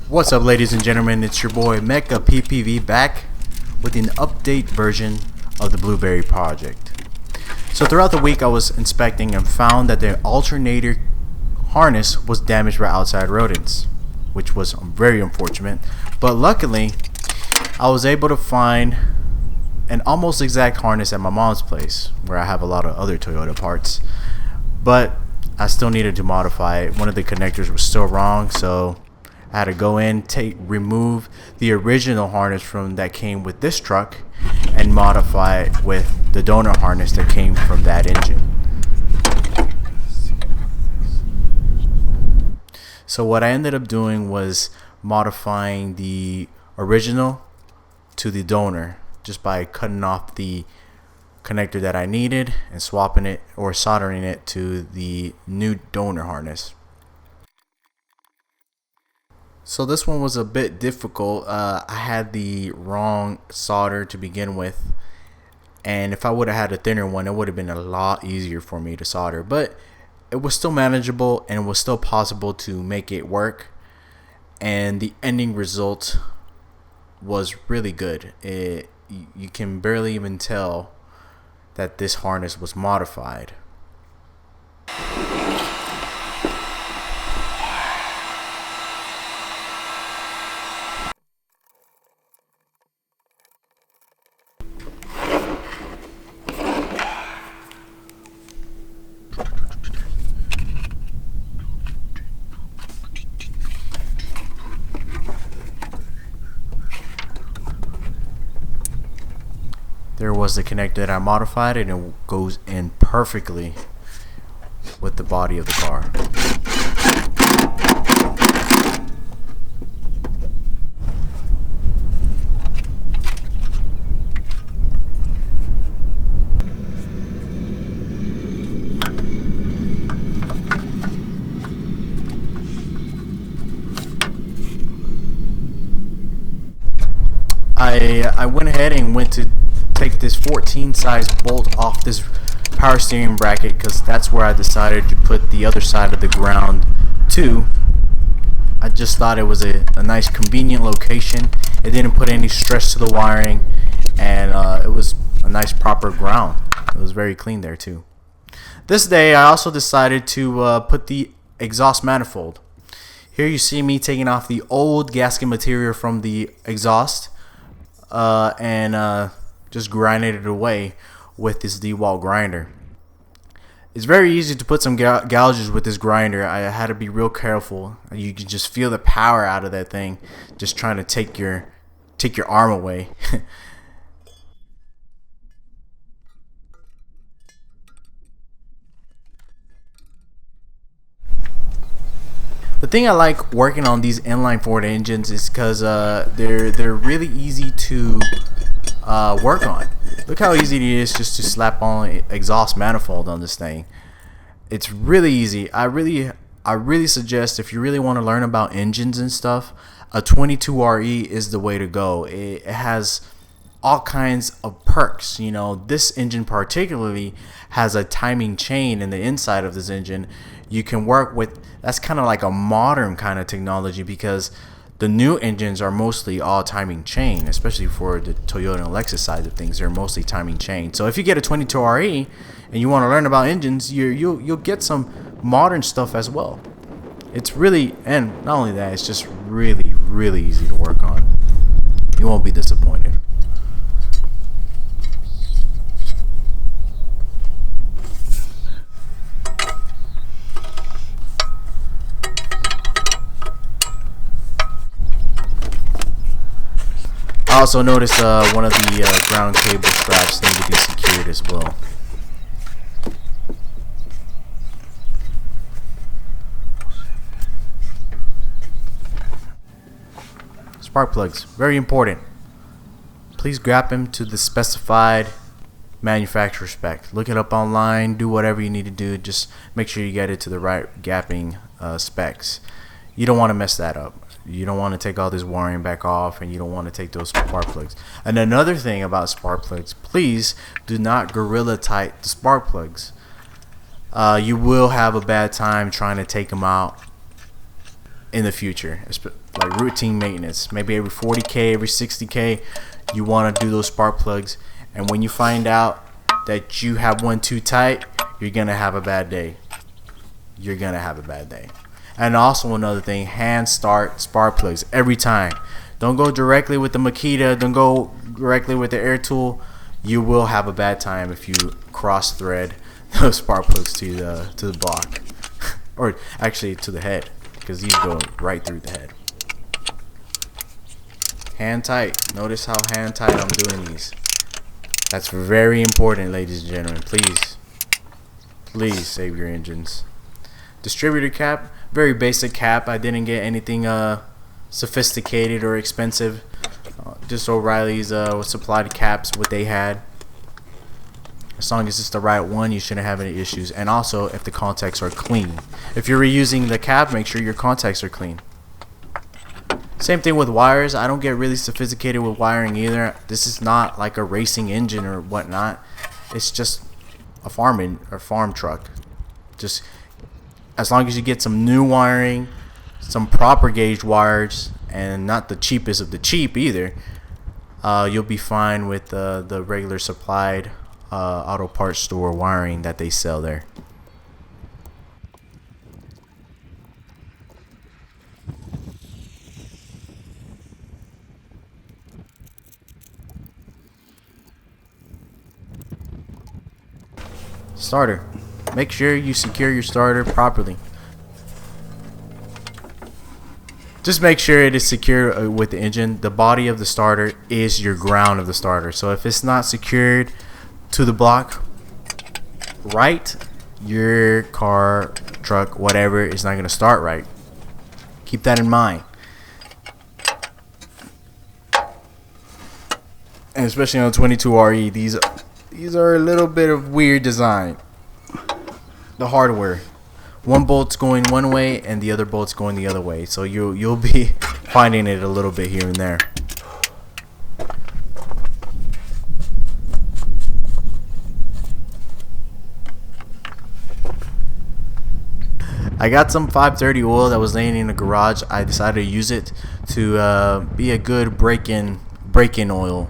What's up, ladies and gentlemen, it's your boy Mecha PPV back with an update version of the Blueberry project. So throughout the week I was inspecting and found that the alternator harness was damaged by outside rodents, which was very unfortunate, but luckily I was able to find an almost exact harness at my mom's place where I have a lot of other Toyota parts, but I still needed to modify it. One of the connectors was still wrong, so I had to go in, remove the original harness from that came with this truck and modify it with the donor harness that came from that engine. So what I ended up doing was modifying the original to the donor just by cutting off the connector that I needed and swapping it or soldering it to the new donor harness. So this one was a bit difficult. I had the wrong solder to begin with, and if I would have had a thinner one, it would have been a lot easier for me to solder, but it was still manageable and it was still possible to make it work, and the ending result was really good. You can barely even tell that this harness was modified. There was the connector that I modified, and it goes in perfectly with the body of the car. I went ahead and went to take this 14 size bolt off this power steering bracket because that's where I decided to put the other side of the ground to. I just thought it was a nice convenient location. It didn't put any stress to the wiring, and it was a nice proper ground. It was very clean there too. This day I also decided to put the exhaust manifold. Here you see me taking off the old gasket material from the exhaust and just grinding it away with this DeWalt grinder. It's very easy to put some gouges with this grinder. I had to be real careful. You can just feel the power out of that thing, just trying to take your arm away. The thing I like working on these inline Ford engines is because they're really easy to work on. Look how easy it is just to slap on an exhaust manifold on this thing. It's really easy. I really suggest, if you really want to learn about engines and stuff, a 22RE is the way to go. It has all kinds of perks. You know, this engine particularly has a timing chain in the inside of this engine. You can work with, that's kind of like a modern kind of technology, because the new engines are mostly all timing chain, especially for the Toyota and Lexus side of things. They're mostly timing chain. So if you get a 22RE and you want to learn about engines, you'll get some modern stuff as well. It's really, and not only that, it's just really easy to work on. You won't be disappointed. I also noticed one of the ground cable straps need to be secured as well. Spark plugs, very important. Please grab them to the specified manufacturer spec. Look it up online, do whatever you need to do. Just make sure you get it to the right gapping specs. You don't want to mess that up. You don't want to take all this wiring back off, and you don't want to take those spark plugs. And another thing about spark plugs, please do not Gorilla tight the spark plugs. You will have a bad time trying to take them out. in the future, like routine maintenance. Maybe every 40K, every 60K, you want to do those spark plugs. And when you find out that you have one too tight, you're gonna have a bad day. You're gonna have a bad day. And also another thing, hand start spark plugs every time. Don't go directly with the Makita. Don't go directly with the air tool. You will have a bad time if you cross thread those spark plugs to the block, or actually to the head, because these go right through the head. Hand tight. Notice how hand tight I'm doing these. That's very important, ladies and gentlemen. Please save your engines. Distributor cap, very basic cap. I didn't get anything sophisticated or expensive. Just O'Reilly's supplied caps, what they had. As long as it's the right one, you shouldn't have any issues. And also, if the contacts are clean. If you're reusing the cap, make sure your contacts are clean. Same thing with wires. I don't get really sophisticated with wiring either. This is not like a racing engine or whatnot. It's just a farm truck. Just as long as you get some new wiring, some proper gauge wires, and not the cheapest of the cheap either, you'll be fine with the regular supplied auto parts store wiring that they sell there. Starter. Make sure you secure your starter properly. Just make sure it is secure with the engine. The body of the starter is your ground of the starter. So if it's not secured to the block right, your car, truck, whatever is not going to start right. Keep that in mind. And especially on the 22RE, these are a little bit of weird design. The hardware, one bolt's going one way and the other bolt's going the other way, so you'll be finding it a little bit here and there. I got some 530 oil that was laying in the garage. I decided to use it to be a good break-in oil.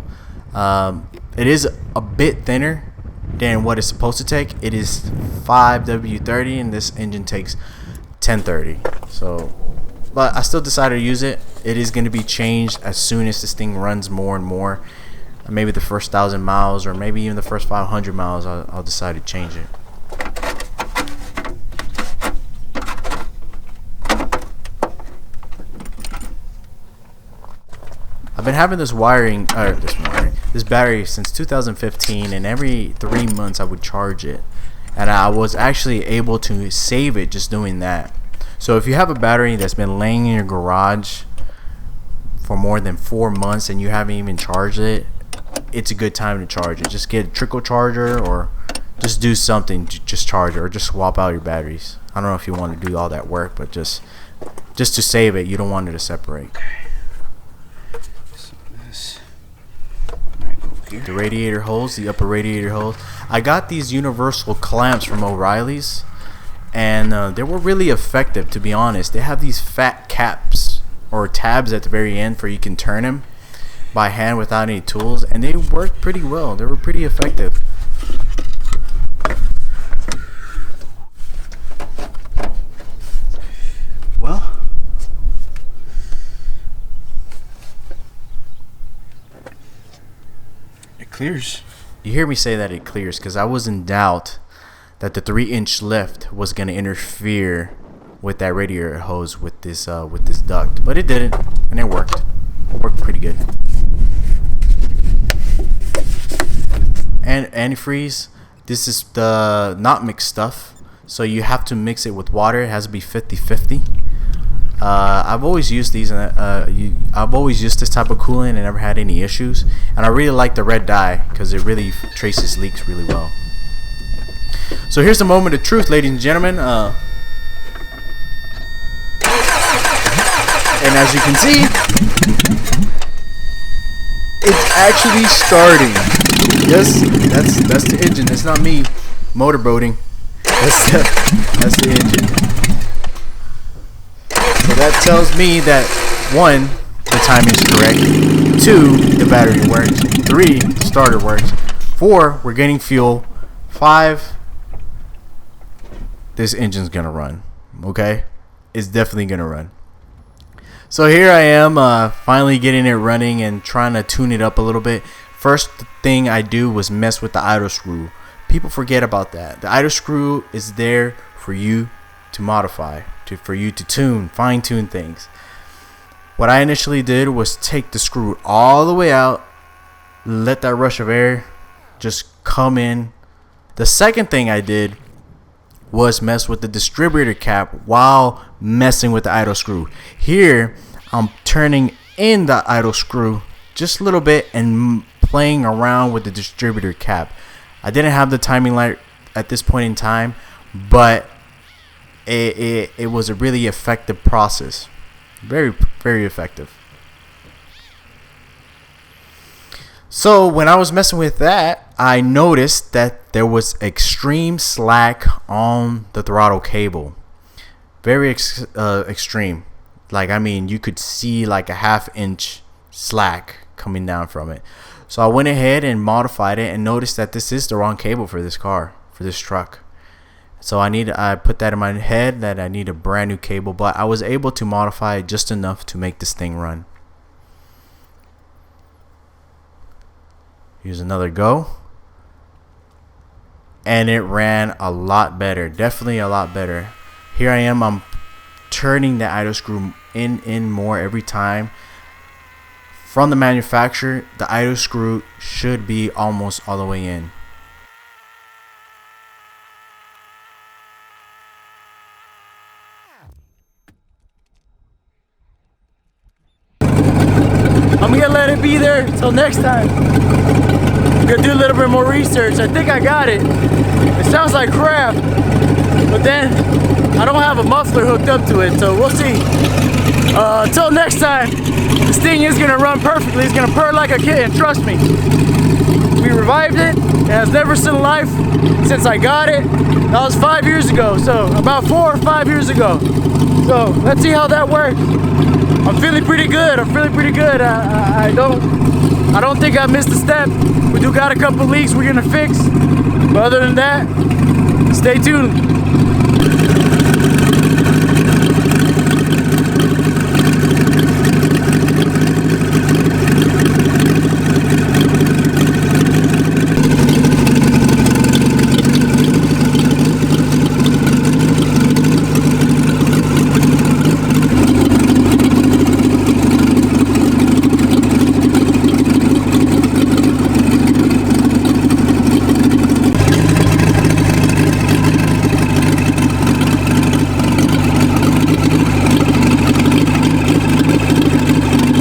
It is a bit thinner than what it's supposed to take. It is 5W30 and this engine takes 1030. So, but I still decided to use it. It is going to be changed as soon as this thing runs more and more. Maybe the first 1,000 miles or maybe even the first 500 miles, I'll decide to change it. I've been having this battery since 2015, and every 3 months I would charge it, and I was actually able to save it just doing that. So if you have a battery that's been laying in your garage for more than 4 months and you haven't even charged it, it's a good time to charge it. Just get a trickle charger or just do something to just charge it, or just swap out your batteries. I don't know if you want to do all that work, but just to save it, you don't want it to separate. The radiator holes, the upper radiator holes. I got these universal clamps from O'Reilly's, and they were really effective, to be honest. They have these fat caps or tabs at the very end for you can turn them by hand without any tools, and they worked pretty well. They were pretty effective. Well, clears. You hear me say that it clears because I was in doubt that the 3-inch lift was going to interfere with that radiator hose with this duct, but it didn't, and it worked. It worked pretty good. And antifreeze, this is the not mixed stuff, so you have to mix it with water. It has to be 50-50. I've always used these, and I've always used this type of coolant and never had any issues. And I really like the red dye because it really traces leaks really well. So here's the moment of truth, ladies and gentlemen. And as you can see, it's actually starting. Yes, that's the engine. It's not me motorboating. That's the engine. So that tells me that 1, the timing is correct. 2, the battery works. 3, the starter works. 4, we're getting fuel. 5, this engine's gonna run. Okay, it's definitely gonna run. So here I am, finally getting it running and trying to tune it up a little bit. First thing I do was mess with the idle screw. People forget about that. The idle screw is there for you to modify, for you to tune, fine tune things. What I initially did was take the screw all the way out, let that rush of air just come in. The second thing I did was mess with the distributor cap while messing with the idle screw. Here I'm turning in the idle screw just a little bit and playing around with the distributor cap. I didn't have the timing light at this point in time, but it was a really effective process. Very, very effective. So when I was messing with that, I noticed that there was extreme slack on the throttle cable. Very extreme. Like, I mean, you could see like a 1/2 inch slack coming down from it. So I went ahead and modified it and noticed that this is the wrong cable for this car, for this truck. So I put that in my head that I need a brand new cable, but I was able to modify it just enough to make this thing run. Here's another go. And it ran a lot better. Definitely a lot better. Here I am. I'm turning the idle screw in more every time. From the manufacturer, the idle screw should be almost all the way in. I'm gonna let it be there until next time. I'm gonna do a little bit more research. I think I got it. It sounds like crap, but then I don't have a muffler hooked up to it, so we'll see. Until next time, this thing is gonna run perfectly. It's gonna purr like a kitten, trust me. We revived it. It has never seen life since I got it. That was 5 years ago, so about 4 or 5 years ago. So let's see how that works. I'm feeling pretty good. I don't think I missed a step. We do got a couple leaks we're gonna fix, but other than that, stay tuned.